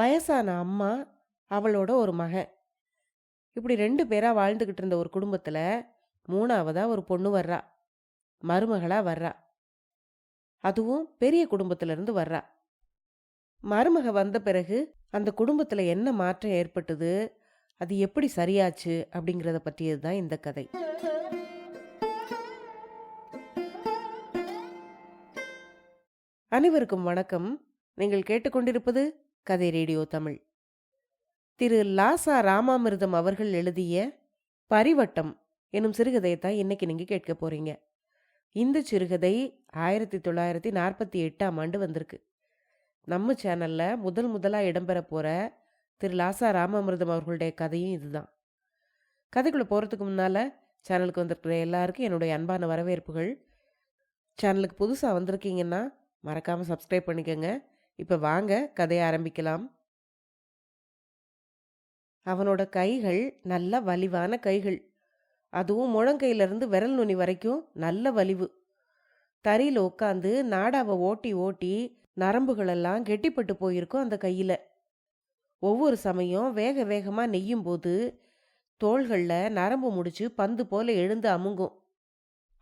வயசான அம்மா, அவளோட ஒரு மகன். இப்படி 2 பேரா வாழ்ந்துகிட்டு இருந்த ஒரு குடும்பத்துல, 3வதா ஒரு பொண்ணு வர்றா. மருமகளா வர்றா. அதுவும் பெரிய குடும்பத்துல இருந்து வர்றா. மருமக வந்த பிறகு, அந்த குடும்பத்துல என்ன மாற்றம் ஏற்பட்டது? அது எப்படி சரியாச்சு? அப்படிங்கிறத பத்தியது தான் இந்த கதை. அனைவருக்கும் வணக்கம். நீங்கள் கேட்டுக்கொண்டிருப்பது கதை ரேடியோ தமிழ். திரு லாசா ராமாமிர்தம் அவர்கள் எழுதிய பரிவட்டம் எனும் சிறுகதையைத்தான் இன்னைக்கு நீங்க கேட்க போறீங்க. இந்த சிறுகதை 1948ஆம் ஆண்டு வந்திருக்கு. நம்ம சேனல்ல முதலா இடம்பெற போற திரு லாசா ராமாமிர்தம் அவர்களுடைய கதையும் இதுதான். கதைக்குள்ள போறதுக்கு முன்னால சேனலுக்கு வந்திருக்கிற எல்லாருக்கும் என்னுடைய அன்பான வரவேற்புகள். சேனலுக்கு புதுசா வந்திருக்கீங்கன்னா மறக்காம சப்ஸ்கிரைப் பண்ணிக்கோங்க. இப்ப வாங்க கதையை ஆரம்பிக்கலாம். அவனோட கைகள் நல்ல வலிவான கைகள். அதுவும் முழங்கையிலிருந்து விரல் நுனி வரைக்கும் நல்ல வலிவு. தரையில உட்காந்து நாடாவை ஓட்டி ஓட்டி நரம்புகளெல்லாம் கெட்டிப்பட்டு போயிருக்கும் அந்த கையில. ஒவ்வொரு சமயம் வேக வேகமா நெய்யும் போது தோள்கள்ல நரம்பு முடிச்சு பந்து போல எழுந்து அமுங்கும்.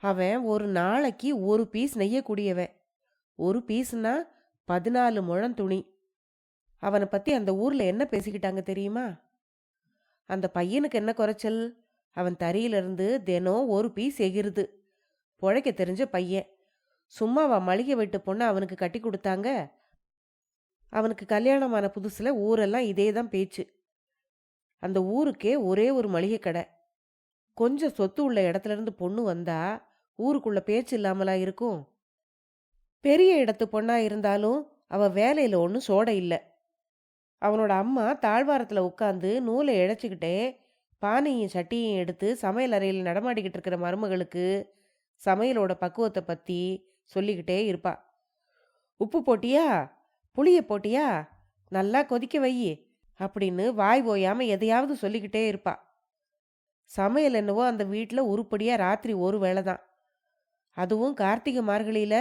அவன் ஒரு நாளைக்கு ஒரு பீஸ் நெய்யக்கூடியவன். ஒரு பீஸ்னா 14 முழம் துணி. அவனை பத்தி அந்த ஊர்ல என்ன பேசிக்கிட்டாங்க தெரியுமா? அந்த பையனுக்கு என்ன குறைச்சல்? அவன் தறியிலிருந்து தினம் ஒரு பீஸ் எகிருது. பொழைக்க தெரிஞ்ச பையன். சும்மாவா மளிகை வெட்டு பொண்ணு அவனுக்கு கட்டி கொடுத்தாங்க? அவனுக்கு கல்யாணமான புதுசுல ஊரெல்லாம் இதே தான் பேச்சு. அந்த ஊருக்கே ஒரே ஒரு மளிகை கடை. கொஞ்சம் சொத்து உள்ள இடத்துல இருந்து பொண்ணு வந்தா ஊருக்குள்ள பேச்சு இல்லாமலா இருக்கும்? பெரிய இடத்து பொண்ணா இருந்தாலும் அவ வேலையில ஒன்றும் சோட இல்லை. அவனோட அம்மா தாழ்வாரத்தில் உட்காந்து நூலை இழைச்சிக்கிட்டே பானையும் சட்டியும் எடுத்து சமையல் அறையில் நடமாடிக்கிட்டு இருக்கிற மருமகளுக்கு சமையலோட பக்குவத்தை பற்றி சொல்லிக்கிட்டே இருப்பா. உப்பு போட்டியா, புளிய போட்டியா, நல்லா கொதிக்க வை அப்படின்னு வாய் ஓயாம எதையாவது சொல்லிக்கிட்டே இருப்பா. சமையல் என்னவோ அந்த வீட்டில் உருப்படியா ராத்திரி ஒரு வேளை தான். அதுவும் கார்த்திகை மார்கழியில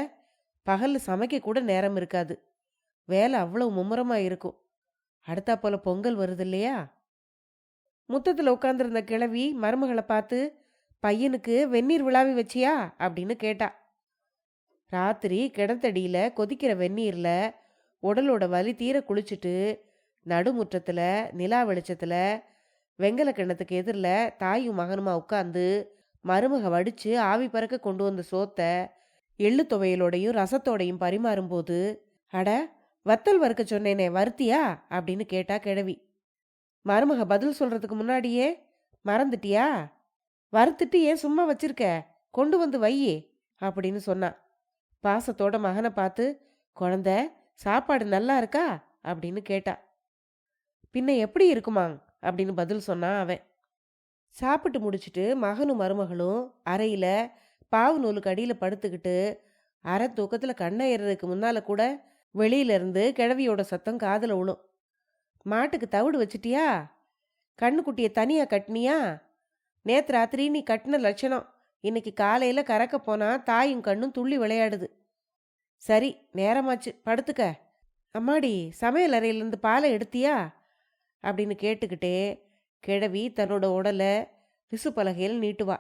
பகல்ல சமைக்க கூட நேரம் இருக்காது. வேலை அவ்வளவு மும்முரமா இருக்கும். அடுத்தா போல பொங்கல் வருது இல்லையா? முத்தத்தில் உட்காந்துருந்த கிழவி மருமகளை பார்த்து, பையனுக்கு வெந்நீர் விழாவி வச்சியா அப்படின்னு கேட்டா. ராத்திரி கிணத்தடியில கொதிக்கிற வெந்நீர்ல உடலோட வலி தீர குளிச்சுட்டு நடுமுற்றத்துல நிலா வெளிச்சத்துல வெங்கல கிணத்துக்கு எதிரில் தாயும் மகனுமா உட்காந்து மருமக வடிச்சு ஆவி பறக்க கொண்டு வந்த சோத்தை எள்ளு துவையலோடையும் ரசத்தோடையும் பரிமாறும்போது, அட வத்தல் வறுக்க சொன்னேனே வறுத்தியா அப்படின்னு கேட்டா கிழவி. மருமக பதில் சொல்றதுக்கு முன்னாடியே, மறந்துட்டியா, வறுத்துட்டு ஏன் சும்மா வச்சிருக்க, கொண்டு வந்து வையே அப்படின்னு சொன்னான். பாசத்தோட மகனை பார்த்து, குழந்தை சாப்பாடு நல்லா இருக்கா அப்படின்னு கேட்டா. பின்ன எப்படி இருக்குமாங் அப்படின்னு பதில் சொன்னான் அவன். சாப்பிட்டு முடிச்சுட்டு மகனும் மருமகளும் அறையில பாவு நூலுக்கு அடியில் படுத்துக்கிட்டு அரை தூக்கத்தில் கண்ணை ஏறதுக்கு முன்னால கூட வெளியில இருந்து கிழவியோட சத்தம் காதில் விழும். மாட்டுக்கு தவிடு வச்சிட்டியா, கண்ணுக்குட்டியை தனியா கட்டினியா, நேத்து ராத்திரி நீ கட்டின லட்சணம் இன்னைக்கு காலையில கறக்க போனா தாயும் கண்ணும் துள்ளி விளையாடுது. சரி நேரமாச்சு படுத்துக்க. அம்மாடி சமையல் அறையிலேருந்து பாலை எடுத்தியா அப்படின்னு கேட்டுக்கிட்டே கிழவி தன்னோட உடலை விசுப்பலகையில் நீட்டுவா.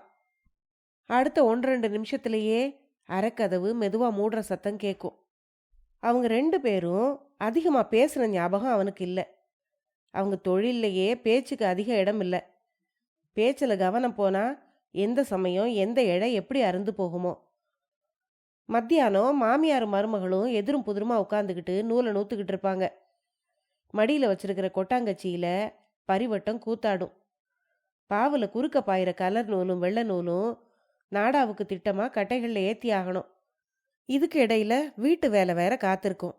அடுத்த 1-2 நிமிஷத்துலேயே அரைக்கதவு மெதுவாக மூடுற சத்தம் கேட்கும். அவங்க 2 பேரும் அதிகமாக பேசுகிற ஞாபகம் அவனுக்கு இல்லை. அவங்க தொழிலையே பேச்சுக்கு அதிக இடம் இல்லை. பேச்சில் கவனம் போனால் எந்த சமயம் எந்த இழை எப்படி அருந்து போகுமோ. மத்தியானம் மாமியார் மருமகளும் எதிரும் புதிருமா உட்காந்துக்கிட்டு நூலை நூற்றுக்கிட்டு இருப்பாங்க. மடியில் வச்சிருக்கிற கொட்டாங்கச்சியில் பரிவட்டம் கூத்தாடும். பாவில் குறுக்க பாயிற கலர் நூலும் வெள்ளை நூலும் நாடாவுக்கு திட்டமாக கட்டைகளில் ஏற்றி ஆகணும். இதுக்கு இடையில வீட்டு வேலை வேற காத்திருக்கும்.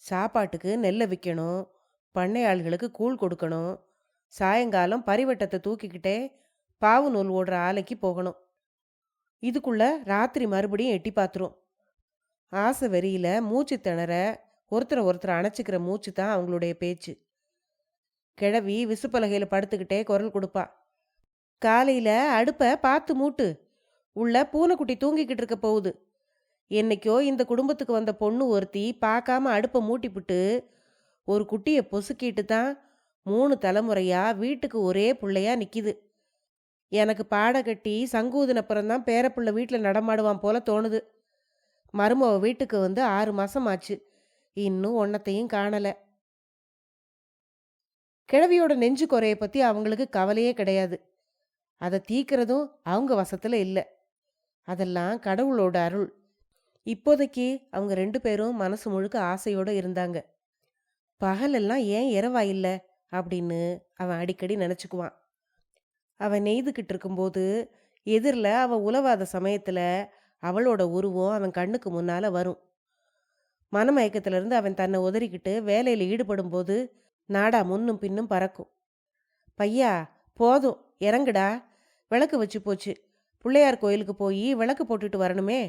சாப்பாட்டுக்கு நெல்லை விற்கணும், பண்ணையாள்களுக்கு கூழ் கொடுக்கணும், சாயங்காலம் பரிவட்டத்தை தூக்கிக்கிட்டே பாவு நூல் ஓடுற ஆலைக்கு போகணும். இதுக்குள்ள ராத்திரி மறுபடியும் எட்டி பார்த்துரும். ஆசை வெறியில மூச்சு திணற ஒருத்தரை அணைச்சிக்கிற மூச்சு தான் அவங்களுடைய பேச்சு. கிழவி விசுப்பலகையில் படுத்துக்கிட்டே குரல் கொடுப்பா. காலையில அடுப்பை பார்த்து மூட்டு, உள்ள பூனைக்குட்டி தூங்கிக்கிட்டு இருக்க போகுது. என்னைக்கோ இந்த குடும்பத்துக்கு வந்த பொண்ணு ஒருத்தி பார்க்காம அடுப்பை மூட்டிப்புட்டு ஒரு குட்டியை பொசுக்கிட்டு தான் 3 தலைமுறையா வீட்டுக்கு ஒரே புள்ளையா நிக்குது. எனக்கு பாட கட்டி சங்கூதினப்புறம்தான் பேரப்புள்ள வீட்டில் நடமாடுவான் போல தோணுது. மருமவ வீட்டுக்கு வந்து 6 மாசம் ஆச்சு. இன்னும் ஒன்னத்தையும் காணல. கிழவியோட நெஞ்சு குறைய பத்தி அவங்களுக்கு கவலையே கிடையாது. அதை தீக்கிறதும் அவங்க வசத்துல இல்ல. அதெல்லாம் கடவுளோட அருள். இப்போதைக்கு அவங்க 2 பேரும் மனசு முழுக்க ஆசையோட இருந்தாங்க. பகலெல்லாம் ஏன் இரவா இல்ல அப்படின்னு அவன் அடிக்கடி நினைச்சுக்குவான். அவன் நெய்துகிட்டு இருக்கும்போது எதிரில் அவ உலவாத சமயத்துல அவளோட உருவம் அவன் கண்ணுக்கு முன்னால வரும். மனமயக்கத்திலிருந்து அவன் தன்னை உதறிக்கிட்டு வேலையில ஈடுபடும் போது நாடா முன்னும் பின்னும் பறக்கும். பையா, போதும் இறங்குடா, விளக்கு வச்சு போச்சு, பிள்ளையார் கோயிலுக்கு போய் விளக்கு போட்டுட்டு வரணுமே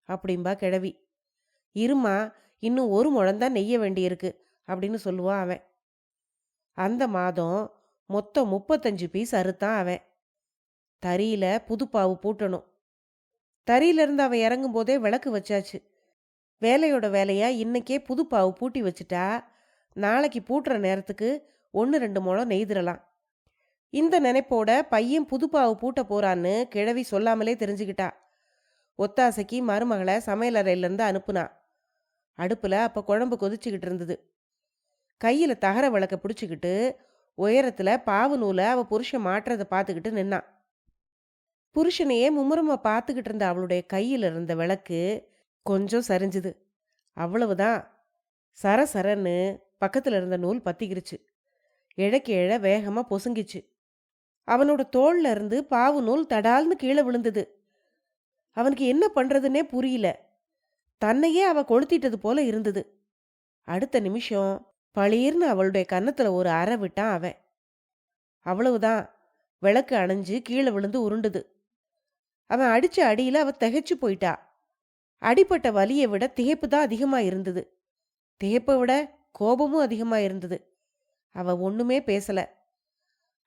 அப்படின்பா கிழவி. இருமா, இன்னும் 1 முழம்தான் நெய்ய வேண்டியிருக்கு அப்படின்னு சொல்லுவான் அவன். அந்த மாதம் மொத்தம் 35 பீஸ் அறுத்தான் அவன். தறியில புதுப்பாவு பூட்டணும். தறியிலிருந்து அவன் இறங்கும் போதே விளக்கு வச்சாச்சு. வேலையோட வேலையா இன்னைக்கே புதுப்பாவு பூட்டி வச்சுட்டா நாளைக்கு பூட்டுற நேரத்துக்கு 1-2 முழம் நெய்திரலாம். இந்த நினைப்போட பையன் புதுப்பாவு பூட்ட போறான்னு கிழவி சொல்லாமலே தெரிஞ்சுக்கிட்டா. ஒத்தாசைக்கு மருமகளை சமையலறையிலேருந்து அனுப்புனா. அடுப்புல அப்ப குழம்பு கொதிச்சுக்கிட்டு இருந்தது. கையில தகர விளக்க பிடிச்சிக்கிட்டு உயரத்துல பாவு நூலை அவ புருஷன் மாட்டுறதை பார்த்துக்கிட்டு நின்னான். புருஷனையே மும்முரமா பார்த்துக்கிட்டு இருந்த அவளுடைய கையில இருந்த விளக்கு கொஞ்சம் சரிஞ்சுது. அவ்வளவுதான். சரசரன்னு பக்கத்துல இருந்த நூல் பத்திக்கிருச்சு. இழைக்கு இழ வேகமா பொசுங்கிச்சு. அவனோட தோல்ல இருந்து பாவு நூல் தடால்னு கீழே விழுந்தது. அவனுக்கு என்ன பண்றதுன்னே புரியல. தன்னையே அவ கொளுத்திட்டது போல இருந்தது. அடுத்த நிமிஷம் பளீர்னு அவளுடைய கன்னத்துல ஒரு அறை விட்டான் அவன். அவ்வளவுதான். விளக்கு அணைஞ்சு கீழே விழுந்து உருண்டுது. அவன் அடிச்ச அடியில அவ திகைச்சு போயிட்டா. அடிப்பட்ட வலியை விட திகைப்பு தான் அதிகமா இருந்தது. திகைப்பை விட கோபமும் அதிகமா இருந்தது. அவ ஒண்ணுமே பேசல.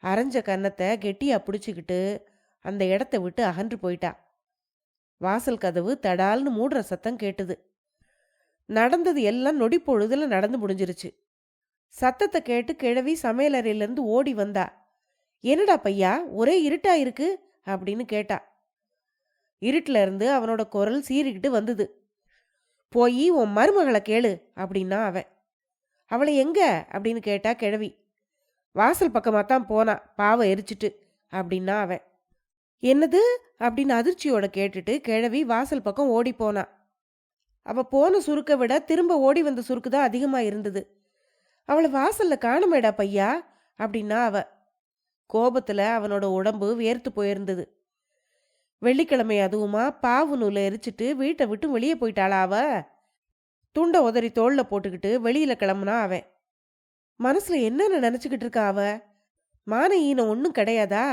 அரைஞ்ச கன்னத்தை கெட்டியா பிடிச்சுக்கிட்டு அந்த இடத்த விட்டு அகன்று போயிட்டா. வாசல் கதவு தடால்னு மூடுற சத்தம் கேட்டுது. நடந்தது எல்லாம் நொடி பொழுதுல நடந்து முடிஞ்சிருச்சு. சத்தத்தை கேட்டு கிழவி சமையலறையிலிருந்து ஓடி வந்தா. என்னடா பையா, ஒரே இருட்டா இருக்கு அப்படின்னு கேட்டா. இருட்டுல இருந்து அவனோட குரல் சீறிக்கிட்டு வந்தது. போய் உன் மருமகளை கேளு அப்படின்னா அவன். அவளை எங்க அப்படின்னு கேட்டா கிழவி. வாசல் பக்கமாத்தான் போனா, பாவை எரிச்சிட்டு அப்படின்னா அவன். என்னது அப்படின்னு அதிர்ச்சியோட கேட்டுட்டு கிழவி வாசல் பக்கம் ஓடி போனா. அவ போன சுருக்க விட திரும்ப ஓடி வந்த சுருக்கு தான் அதிகமா இருந்தது. அவளை வாசல்ல காணமேடா பையா அப்படின்னா அவ. கோபத்துல அவனோட உடம்பு வேர்த்து போயிருந்தது. வெள்ளிக்கிழமை அதுவுமா பாவு நூலை எரிச்சிட்டு வீட்டை விட்டு வெளியே போயிட்டாளா அவ? துண்டை உதறி தோல்ல போட்டுக்கிட்டு வெளியில கிளம்புனா அவன். மனசுல என்னென்ன நினைச்சுக்கிட்டு இருக்கா அவ? மான ஈனம் ஒன்றும் கிடையாதா?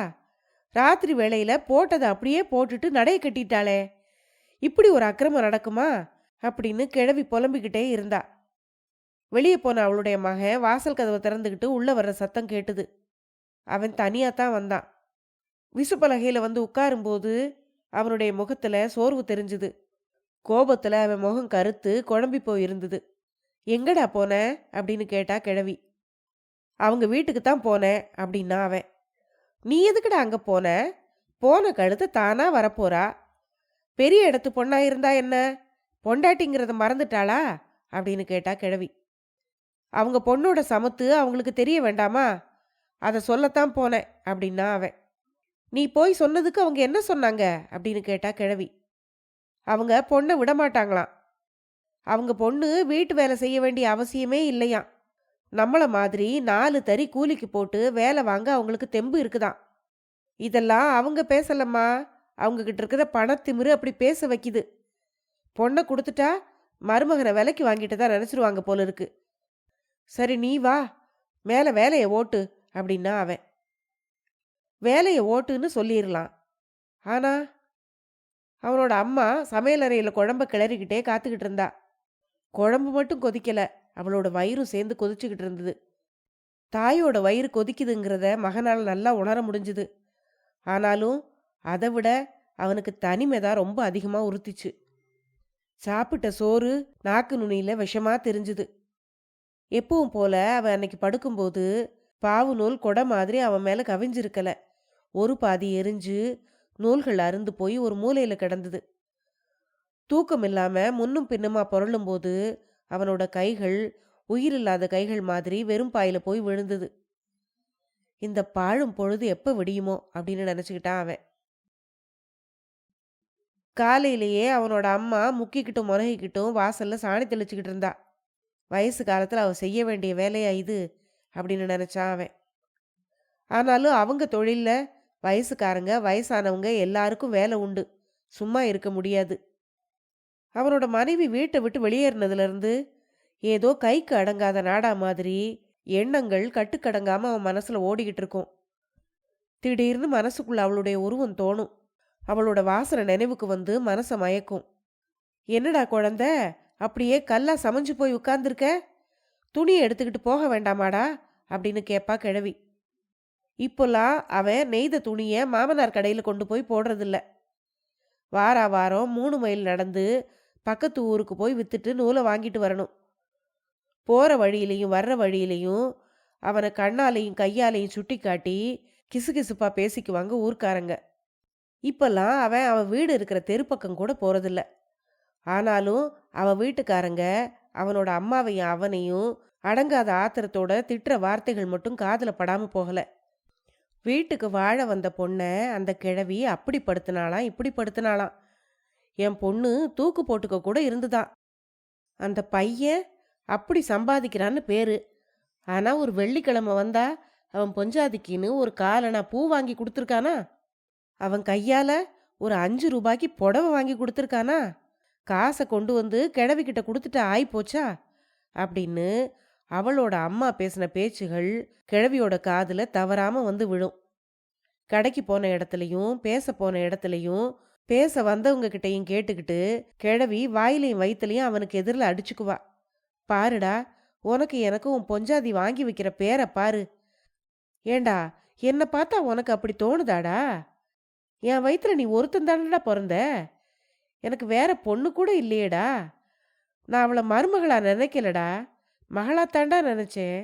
ராத்திரி வேளையில போட்டதை அப்படியே போட்டுட்டு நடைய கட்டிட்டாளே, இப்படி ஒரு அக்கிரமம் நடக்குமா அப்படின்னு கிழவி புலம்பிக்கிட்டே இருந்தா. வெளியே போன அவளுடைய மகன் வாசல் கதவை திறந்துக்கிட்டு உள்ள வர்ற சத்தம் கேட்டுது. அவன் தனியாத்தான் வந்தான். விசுப்பலகையில வந்து உட்காரும்போது அவனுடைய முகத்துல சோர்வு தெரிஞ்சுது. கோபத்துல அவன் முகம் கருத்து குழம்பி போயிருந்தது. எங்கடா போன அப்படின்னு கேட்டா கிழவி. அவங்க வீட்டுக்கு தான் போனேன் அப்படின்னா அவன். நீ எதுக்குடா அங்க போன? போன கழுத்தை தானா வரப்போறா. பெரிய இடத்து பொண்ணா இருந்தா என்ன, பொண்டாட்டிங்கிறத மறந்துட்டாளா அப்படின்னு கேட்டா கிழவி. அவங்க பொண்ணோட சமத்து அவங்களுக்கு தெரிய வேண்டாமா? அதை சொல்லத்தான் போனேன் அப்படின்னா அவன். நீ போய் சொன்னதுக்கு அவங்க என்ன சொன்னாங்க அப்படின்னு கேட்டா கிழவி. அவங்க பொண்ணை விடமாட்டாங்களாம். அவங்க பொண்ணு வீட்டு வேலை செய்ய வேண்டிய அவசியமே இல்லையாம். நம்மள மாதிரி 4 தறி கூலிக்கு போட்டு வேலை வாங்க அவங்களுக்கு தெம்பு இருக்குதாம். இதெல்லாம் அவங்க பேசலம்மா, அவங்க கிட்ட இருக்கிற பணத்திமிரு அப்படி பேச வைக்குது. பொண்ணை கொடுத்துட்டா மருமகனை விலைக்கு வாங்கிட்டு தான் நினைச்சிருவாங்க போல இருக்கு. சரி நீ வா, மேலே வேலையை ஓட்டு அப்படின்னா அவன். வேலையை ஓட்டுன்னு சொல்லிடலாம். ஆனா அவனோட அம்மா சமையலறையில் குழம்ப கிளறிக்கிட்டே காத்துக்கிட்டு இருந்தா. குழம்பு மட்டும் கொதிக்கல, அவளோட வயிறும் சேர்ந்து கொதிச்சுக்கிட்டு இருந்தது. தாயோட வயிறு கொதிக்குதுங்கிறத மகனால் நல்லா உணர முடிஞ்சுது. ஆனாலும் அதை விட அவனுக்கு தனிமைதான் ரொம்ப அதிகமாக உறுத்திச்சு. சாப்பிட்ட சோறு நாக்கு நுனியில விஷமா தெரிஞ்சுது. எப்பவும் போல அவன் அன்னைக்கு படுக்கும்போது பாவு நூல் கொடை மாதிரி அவன் மேல கவிஞ்சிருக்கல. ஒரு பாதி எரிஞ்சு நூல்கள் அருந்து போய் ஒரு மூலையில கிடந்தது. தூக்கம் இல்லாம முன்னும் பின்னுமா புரளும்போது அவனோட கைகள் உயிரில்லாத கைகள் மாதிரி வெறும் பாயில போய் விழுந்தது. இந்த பாழும் பொழுது எப்ப விடியுமோ அப்படின்னு நினைச்சுக்கிட்டான் அவன். காலையிலேயே அவனோட அம்மா முக்கிக்கிட்டும் முனகிக்கிட்டும் வாசல்ல சாணி தெளிச்சுக்கிட்டு இருந்தா. வயசு காலத்துல அவ செய்ய வேண்டிய வேலையா இது அப்படின்னு நினைச்சான் அவன். ஆனாலும் அவங்க தொழில்ல வயசுக்காரங்க வயசானவங்க எல்லாருக்கும் வேலை உண்டு, சும்மா இருக்க முடியாது. அவனோட மனைவி வீட்டை விட்டு வெளியேறினதுல இருந்து ஏதோ கைக்கு அடங்காத நாடா மாதிரி எண்ணங்கள் கட்டுக்கடங்காம அவன் மனசுல ஓடிக்கிட்டு இருக்கும். திடீர்னு மனசுக்குள்ள அவளுடைய உருவம் தோணும். அவளோட வாசனை நினைவுக்கு வந்து மனசை மயக்கும். என்னடா குழந்தை, அப்படியே கல்லா சமைஞ்சு போய் உட்கார்ந்துருக்க, துணியை எடுத்துக்கிட்டு போக வேண்டாமாடா அப்படின்னு கேட்பா கிழவி. இப்போல்லாம் அவன் நெய்த துணியை மாமனார் கடையில் கொண்டு போய் போடுறதில்ல. வாரா வாரம் 3 மைல் நடந்து பக்கத்து ஊருக்கு போய் வித்துட்டு நூலை வாங்கிட்டு வரணும். போற வழியிலையும் வர்ற வழியிலையும் அவனை கண்ணாலையும் கையாலையும் சுட்டி காட்டி கிசுகிசுப்பா பேசிக்குவாங்க ஊர்க்காரங்க. இப்பெல்லாம் அவன் வீடு இருக்கிற தெருப்பக்கம் கூட போறதில்ல. ஆனாலும் அவ வீட்டுக்காரங்க அவனோட அம்மாவையும் அவனையும் அடங்காத ஆத்திரத்தோட திட்டுற வார்த்தைகள் மட்டும் காதுல படாம போகல. வீட்டுக்கு வாழ வந்த பொண்ணை அந்த கிழவி அப்படி படுத்தினாலாம் இப்படி படுத்தினாலாம். என் பொண்ணு தூக்கு போட்டுக்க கூட இருந்துதான். அந்த பையன் அப்படி சம்பாதிக்கிறான்னு பேரு. ஆனா ஒரு வெள்ளிக்கிழமை வந்தா அவன் பொஞ்சாதிக்கின்னு ஒரு காலனா பூ வாங்கி கொடுத்துருக்கானா? அவன் கையால ஒரு 5 ரூபாய்க்கு புடவை வாங்கி கொடுத்துருக்கானா? காசை கொண்டு வந்து கிழவிக்கிட்ட கொடுத்துட்டு ஆயிப்போச்சா அப்படின்னு அவளோட அம்மா பேசின பேச்சுகள் கிழவியோட காதுல தவறாம வந்து விழும். கடைக்கு போன இடத்துலையும் பேச போன இடத்துலையும் பேச வந்தவங்க கிட்டையும் கேட்டுக்கிட்டு கிழவி வாயிலையும் வயிற்றுலையும் அவனுக்கு எதிரில் அடிச்சுக்குவா. பாருடா, உனக்கு எனக்கு உன் பொஞ்சாதி வாங்கி வைக்கிற பேரை பாரு. ஏண்டா, என்னை பார்த்தா உனக்கு அப்படி தோணுதாடா? என் வயிற்றுல நீ ஒருத்தந்தானடா பிறந்த, எனக்கு வேற பொண்ணு கூட இல்லையேடா. நான் அவளை மருமகளா நினைக்கலடா, மகளாத்தாண்டா நினைச்சேன்.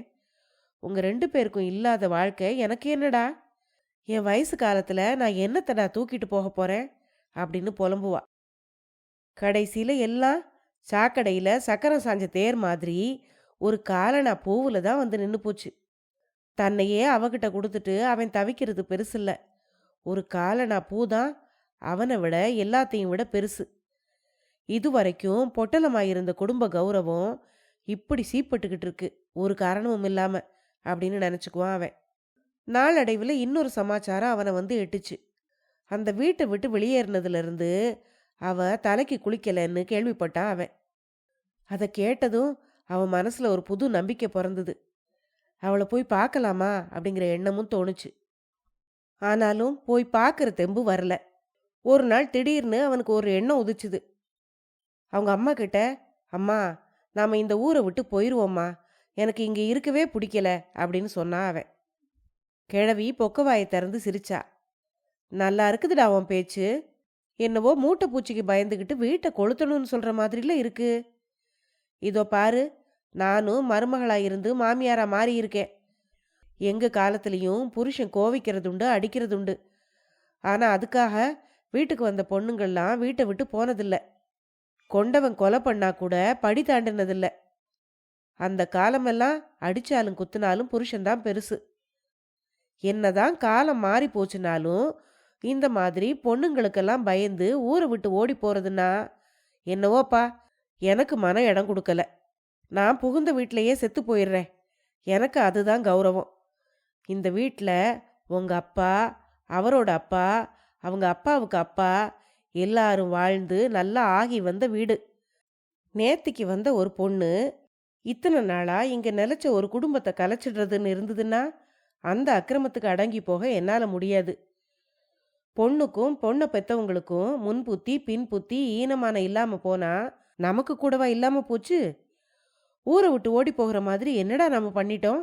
உங்க 2 பேருக்கும் இல்லாத வாழ்க்கை எனக்கு என்னடா? என் வயசு காலத்துல நான் என்னத்தடா தூக்கிட்டு போக போறேன் அப்படின்னு புலம்புவா. கடைசியில எல்லாம் சாக்கடையில சக்கரம் சாஞ்ச தேர் மாதிரி ஒரு காலனா பூவுல தான் வந்து நின்று போச்சு. தன்னையே அவகிட்ட கொடுத்துட்டு அவன் தவிக்கிறது பெருசில்ல. ஒரு காலனா பூ தான் அவனை விட எல்லாத்தையும் விட பெருசு. இதுவரைக்கும் பொட்டலமாயிருந்த குடும்ப கௌரவம் இப்படி சீப்பட்டுக்கிட்டு இருக்கு, ஒரு காரணமும் இல்லாம அப்படின்னு நினைச்சுக்குவான் அவன். நாளடைவில் இன்னொரு சமாச்சாரம் அவனை வந்து எட்டுச்சு. அந்த வீட்டை விட்டு வெளியேறினதுல இருந்து அவ தலைக்கு குளிக்கலன்னு கேள்விப்பட்டான் அவன். அதை கேட்டதும் அவன் மனசுல ஒரு புது நம்பிக்கை பிறந்தது. அவளை போய் பார்க்கலாமா அப்படிங்கிற எண்ணமும் தோணுச்சு. ஆனாலும் போய் பார்க்குற தெம்பு வரல. ஒரு நாள் திடீர்னு அவனுக்கு ஒரு எண்ணம் உதிச்சுது. அவங்க அம்மா கிட்ட, அம்மா, நாம இந்த ஊரை விட்டு போயிடுவோம்மா, எனக்கு இங்கே இருக்கவே பிடிக்கல அப்படின்னு சொன்னான் அவன். கிழவி பொக்கவாயை திறந்து சிரிச்சா. நல்லா இருக்குதுடா உன் பேச்சு. என்னவோ மூட்டை பூச்சிக்கு பயந்துக்கிட்டு வீட்டை கொளுத்தணும்னு சொல்ற மாதிரில இருக்கு. இதோ பாரு, நானும் மருமகளா இருந்து மாமியாரா மாறி இருக்கேன். எங்க காலத்திலையும் புருஷன் கோவிக்கிறதுண்டு, அடிக்கிறதுண்டு. ஆனா அதுக்காக வீட்டுக்கு வந்த பொண்ணுங்கள்லாம் வீட்டை விட்டு போனதில்லை. கொண்டவன் கொலை பண்ணா கூட படி தாண்டினதில்லை. அந்த காலமெல்லாம் அடிச்சாலும் குத்துனாலும் புருஷன்தான் பெருசு. என்னதான் காலம் மாறி போச்சுனாலும் இந்த மாதிரி பொண்ணுங்களுக்கெல்லாம் பயந்து ஊரை விட்டு ஓடி போறதுன்னா என்னவோப்பா, எனக்கு மன இடம் கொடுக்கல. நான் புகுந்த வீட்டிலையே செத்து போயிடுறேன். எனக்கு அதுதான் கௌரவம். இந்த வீட்டில் உங்க அப்பா, அவரோட அப்பா, அவங்க அப்பாவுக்கு அப்பா எல்லாரும் வாழ்ந்து நல்லா ஆகி வந்த வீடு. நேத்திக்கு வந்த ஒரு பொண்ணு இத்தனை நாளா இங்க நிலைச்ச ஒரு குடும்பத்தை கலைச்சிடுறதுன்னு இருந்ததுன்னா அந்த அக்கிரமத்துக்கு அடங்கி போக என்னால் முடியாது. பொண்ணுக்கும் பொண்ணை பெற்றவங்களுக்கும் முன்புத்தி பின்புத்தி ஈனமான இல்லாமல் போனா நமக்கு கூடவா இல்லாமல் போச்சு? ஊரை விட்டு ஓடி போகிற மாதிரி என்னடா நம்ம பண்ணிட்டோம்?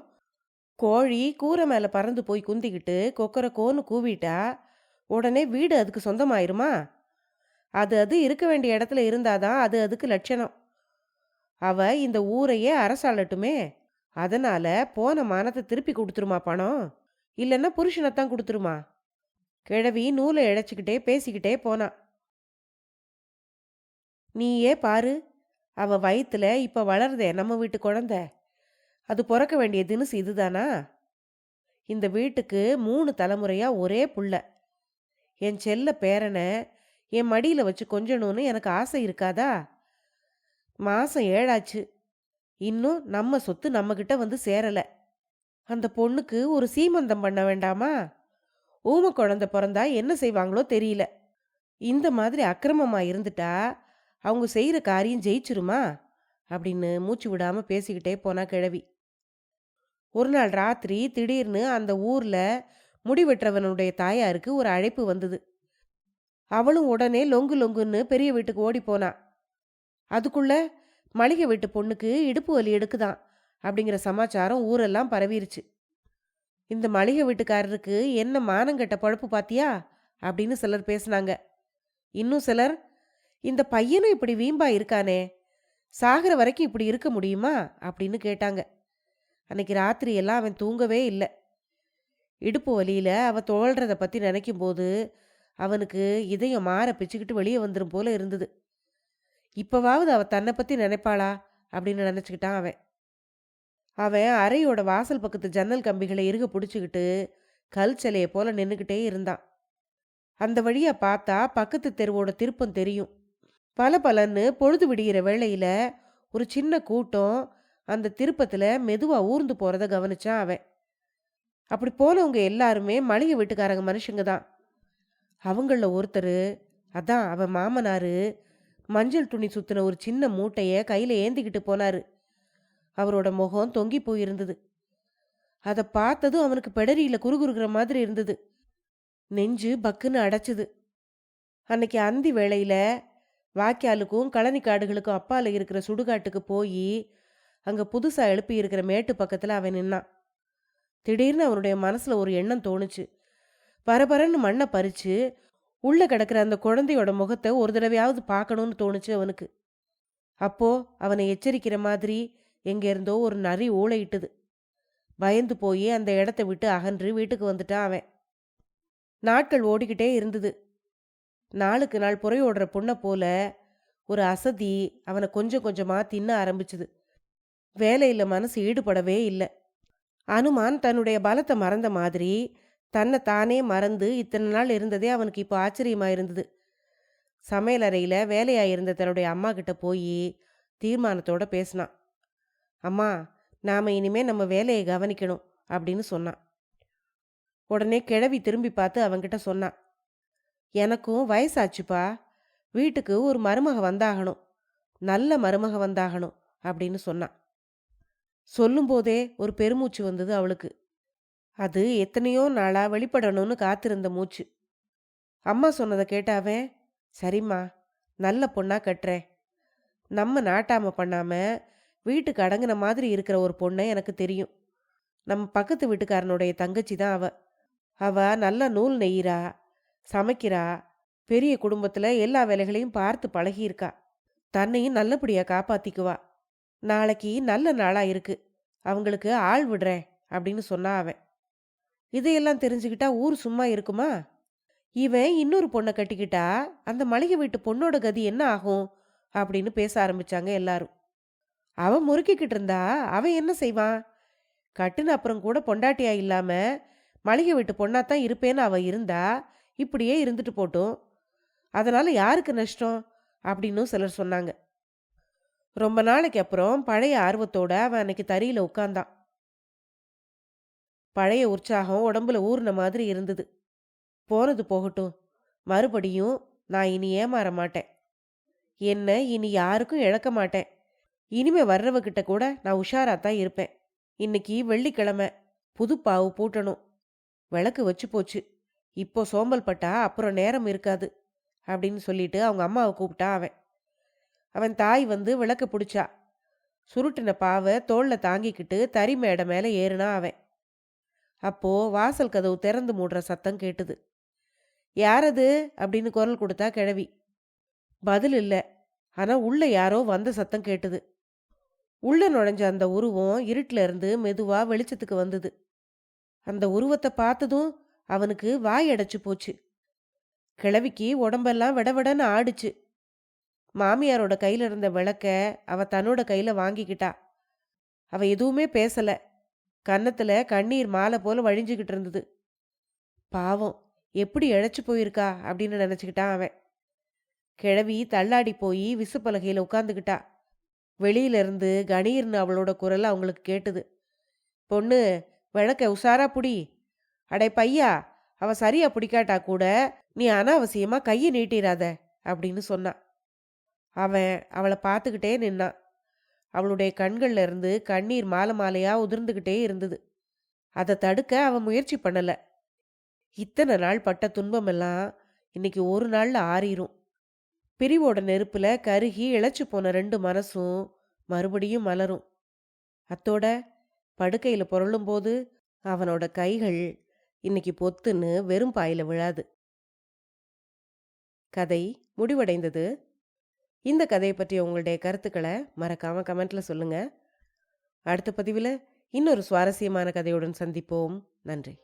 கோழி கூரை மேலே பறந்து போய் குந்திக்கிட்டு கொக்கரை கோன்னு கூவிட்டா உடனே வீடு அதுக்கு சொந்தமாயிருமா? அது அது இருக்க வேண்டிய இடத்துல இருந்தாதான் அது அதுக்கு லட்சணம். அவ இந்த ஊரையே அரசாளட்டுமே. அதனால போன மானத்தை திருப்பி கொடுத்துருமா பணம், இல்லைன்னா புருஷனைத்தான் கொடுத்துருமா. கிழவி நூலை இழைச்சிக்கிட்டே பேசிக்கிட்டே போனா. நீயே பாரு, அவ வயித்துல இப்ப வளருதே நம்ம வீட்டு குழந்தை, அது பிறக்க வேண்டிய தினுசு இதுதானா? இந்த வீட்டுக்கு 3 தலைமுறையா ஒரே புள்ள. என் செல்ல பேரனை என் மடியில வச்சு கொஞ்சணும்னு எனக்கு ஆசை இருக்காதா? மாசம் 7 ஆச்சு, இன்னும் நம்ம சொத்து நம்ம கிட்ட வந்து சேரல. அந்த பொண்ணுக்கு ஒரு சீமந்தம் பண்ண வேண்டாமா? ஊம குழந்தை பிறந்தா என்ன செய்வாங்களோ தெரியல. இந்த மாதிரி அக்கிரமமா இருந்துட்டா அவங்க செய்யற காரியம் ஜெயிச்சிருமா அப்படின்னு மூச்சு விடாம பேசிக்கிட்டே போனா கிழவி. ஒரு நாள் ராத்திரி திடீர்னு அந்த ஊர்ல முடிவெற்றவனுடைய தாயாருக்கு ஒரு அழைப்பு வந்தது. அவளும் உடனே லொங்கு லொங்குன்னு பெரிய வீட்டுக்கு ஓடி போனா. அதுக்குள்ள மளிகை வீட்டு பொண்ணுக்கு இடுப்பு வலி எடுக்குதான் அப்படிங்கிற சமாச்சாரம் ஊரெல்லாம் பரவிருச்சு. இந்த மளிகை வீட்டுக்காரருக்கு என்ன மானங்கெட்ட பழப்பு பாத்தியா அப்படின்னு சிலர் பேசினாங்க. இன்னும் சிலர், இந்த பையனும் இப்படி வீம்பா இருக்கானே, சாகிற வரைக்கும் இப்படி இருக்க முடியுமா அப்படின்னு கேட்டாங்க. அன்னைக்கு ராத்திரி எல்லாம் அவன் தூங்கவே இல்லை. இடுப்பு வலியில அவ தோழ்றத பத்தி நினைக்கும் போது அவனுக்கு இதயம் மாற பிச்சுக்கிட்டு வெளியே வந்துடும் போல இருந்தது. இப்பவாவது அவ தன்னை பத்தி நினைப்பாளா அப்படின்னு நினைச்சுக்கிட்டான் அவன். அவன் அறையோட வாசல் பக்கத்து ஜன்னல் கம்பிகளை இறுக பிடிச்சிக்கிட்டு கல் சிலையை போல நின்றுக்கிட்டே இருந்தான். அந்த வழியா பார்த்தா பக்கத்து தெருவோட திருப்பம் தெரியும். பல பலன்னு பொழுது விடிகிற வேளையில ஒரு சின்ன கூட்டம் அந்த திருப்பத்துல மெதுவா ஊர்ந்து போறத கவனிச்சான் அவன். அப்படி போனவங்க எல்லாருமே மளிகை வீட்டுக்காரங்க மனுஷங்க தான். அவங்கள ஒருத்தர், அதான் அவன் மாமனாரு, மஞ்சள் துணி சுத்தின ஒரு சின்ன மூட்டைய கையில ஏந்திக்கிட்டு போனாரு. அவரோட முகம் தொங்கி போயிருந்தது. அதை பார்த்ததும் அவனுக்கு பெடரியில குறுகுறுகிற மாதிரி இருந்தது. நெஞ்சு பக்குன்னு அடைச்சுது. அன்னைக்கு அந்தி வேளையில வாய்க்காலுக்கும் கழனி காடுகளுக்கும் அப்பால இருக்கிற சுடுகாட்டுக்கு போய் அங்க புதுசா எழுப்பி இருக்கிற மேட்டு பக்கத்துல அவன் நின்னான். திடீர்னு அவனுடைய மனசுல ஒரு எண்ணம் தோணுச்சு. பரபரன்னு மண்ணை பறிச்சு உள்ள கிடக்கிற அந்த குழந்தையோட முகத்தை ஒரு தடவையாவது பார்க்கணும்னு தோணுச்சு அவனுக்கு. அப்போ அவனை எச்சரிக்கிற மாதிரி எங்க இருந்தோ ஒரு நரி ஊளையிட்டுது. பயந்து போய் அந்த இடத்த விட்டு அகன்று வீட்டுக்கு வந்துட்டான் அவன். நாட்கள் ஓடிக்கிட்டே இருந்தது. நாளுக்கு நாள் புறையோடுற பொண்ணை போல ஒரு அசதி அவனை கொஞ்சம் கொஞ்சமா தின்ன ஆரம்பிச்சுது. வேலையில மனசு ஈடுபடவே இல்லை. அனுமான் தன்னுடைய பலத்தை மறந்த மாதிரி தன்னை தானே மறந்து இத்தனை நாள் இருந்ததே அவனுக்கு இப்போ ஆச்சரியமா இருந்தது. சமையலறையில வேலையாயிருந்த தன்னுடைய அம்மா கிட்ட போய் தீர்மானத்தோட பேசினான். அம்மா, நாம இனிமே நம்ம வேலையை கவனிக்கணும் அப்படின்னு சொன்னான். உடனே கிழவி திரும்பி பார்த்து அவன்கிட்ட சொன்னான், எனக்கும் வயசாச்சுப்பா, வீட்டுக்கு ஒரு மருமக வந்தாகணும், நல்ல மருமக வந்தாகணும் அப்படின்னு சொன்னான். சொல்லும்போதே ஒரு பெருமூச்சு வந்தது அவளுக்கு. அது எத்தனையோ நாளா வெளிப்படணும்னு காத்திருந்த மூச்சு. அம்மா சொன்னதை கேட்டாவன், சரிம்மா, நல்ல பொண்ணா கட்டுறேன். நம்ம நாட்டாம பண்ணாம வீட்டுக்கு அடங்கின மாதிரி இருக்கிற ஒரு பொண்ணை எனக்கு தெரியும். நம்ம பக்கத்து வீட்டுக்காரனுடைய தங்கச்சி தான் அவ. அவ நல்ல நூல் நெய்கிறா, சமைக்கிறா, பெரிய குடும்பத்துல எல்லா வேலைகளையும் பார்த்து பழகியிருக்கா. தன்னையும் நல்லபடியா காப்பாத்திக்குவா. நாளைக்கு நல்ல நாளா இருக்கு, அவங்களுக்கு ஆள் விடுறேன் அப்படின்னு சொன்னா அவன். இதையெல்லாம் தெரிஞ்சுக்கிட்டா ஊர் சும்மா இருக்குமா? இவன் இன்னொரு பொண்ணை கட்டிக்கிட்டா அந்த மளிகை வீட்டு பொண்ணோட கதி என்ன ஆகும் அப்படின்னு பேச ஆரம்பிச்சாங்க எல்லாரும். அவன் முறுக்கிக்கிட்டு இருந்தா அவன் என்ன செய்வான்? கட்டுன அப்புறம் கூட பொண்டாட்டியா இல்லாம மளிகை வீட்டு பொண்ணாத்தான் இருப்பேன்னு அவன் இருந்தா இப்படியே இருந்துட்டு போட்டும், அதனால யாருக்கு நஷ்டம் அப்படின்னு சிலர் சொன்னாங்க. ரொம்ப நாளைக்கு அப்புறம் பழைய ஆர்வத்தோட அவன் அன்னைக்கு தறியில உட்கார்ந்தான். பழைய உற்சாகம் உடம்புல ஊர்ன மாதிரி இருந்தது. போனது போகட்டும், மறுபடியும் நான் இனி ஏமாற மாட்டேன், என்ன இனி யாருக்கும் இழக்க மாட்டேன், இனிமே வர்றவகிட்ட கூட நான் உஷாராத்தான் இருப்பேன். இன்னைக்கு வெள்ளிக்கிழமை, புது பாவு பூட்டணும், விளக்கு வச்சு போச்சு, இப்போ சோம்பல் பட்டா அப்புறம் நேரம் இருக்காது அப்படின்னு சொல்லிட்டு அவங்க அம்மாவை கூப்பிட்டான் அவன். அவன் தாய் வந்து விளக்க பிடிச்சா. சுருட்டின பாவை தோல்ல தாங்கிக்கிட்டு தறி மேடை மேலே ஏறுனா அவன். அப்போ வாசல் கதவு திறந்து மூடுற சத்தம் கேட்டுது. யாரது அப்படின்னு குரல் கொடுத்தா கிழவி. பதில் இல்லை, ஆனா உள்ள யாரோ வந்த சத்தம் கேட்டுது. உள்ள நுழைஞ்ச அந்த உருவம் இருட்டுல இருந்து மெதுவா வெளிச்சத்துக்கு வந்தது. அந்த உருவத்தை பார்த்ததும் அவனுக்கு வாய் அடைச்சு போச்சு. கிழவிக்கு உடம்பெல்லாம் விடவிடன்னு ஆடுச்சு. மாமியாரோட கையில இருந்த விளக்க அவ தன்னோட கையில வாங்கிக்கிட்டா. அவ எதுவுமே பேசல. கன்னத்துல கண்ணீர் மாலை போல வழிஞ்சுகிட்டு இருந்தது. பாவம், எப்படி இழைச்சு போயிருக்கா அப்படின்னு நினைச்சுக்கிட்டான் அவன். கிழவி தள்ளாடி போய் விசுப்பலகையில உட்காந்துக்கிட்டா. வெளியில இருந்து கணீர்னு அவளோட குரல் அவங்களுக்கு கேட்டுது. பொண்ணு, விளக்க உசாரா புடி. அடே பையா, அவ சரியா பிடிக்காட்டா கூட நீ அனாவசியமா கையை நீட்டிராத அப்படின்னு சொன்னான். அவன் அவளை பார்த்துக்கிட்டே நின்னான். அவளுடைய கண்கள்ல இருந்து கண்ணீர் மாலை மாலையா உதிர்ந்துகிட்டே இருந்தது. அதை தடுக்க அவன் முயற்சி பண்ணல. இத்தனை நாள் பட்ட துன்பமெல்லாம் இன்னைக்கு ஒரு நாள்ல ஆறிரும். பிரிவோட நெருப்புல கருகி இழைச்சு போன 2 மனசும் மறுபடியும் மலரும். அத்தோட படுக்கையில புரளும் போது அவனோட கைகள் இன்னைக்கு பொத்துன்னு வெறும் பாயில விழாது. கதை முடிவடைந்தது. இந்த கதையை பற்றி உங்களுடைய கருத்துக்களை மறக்காம கமெண்ட்ல சொல்லுங்க. அடுத்த பதிவில் இன்னொரு சுவாரஸ்யமான கதையுடன் சந்திப்போம். நன்றி.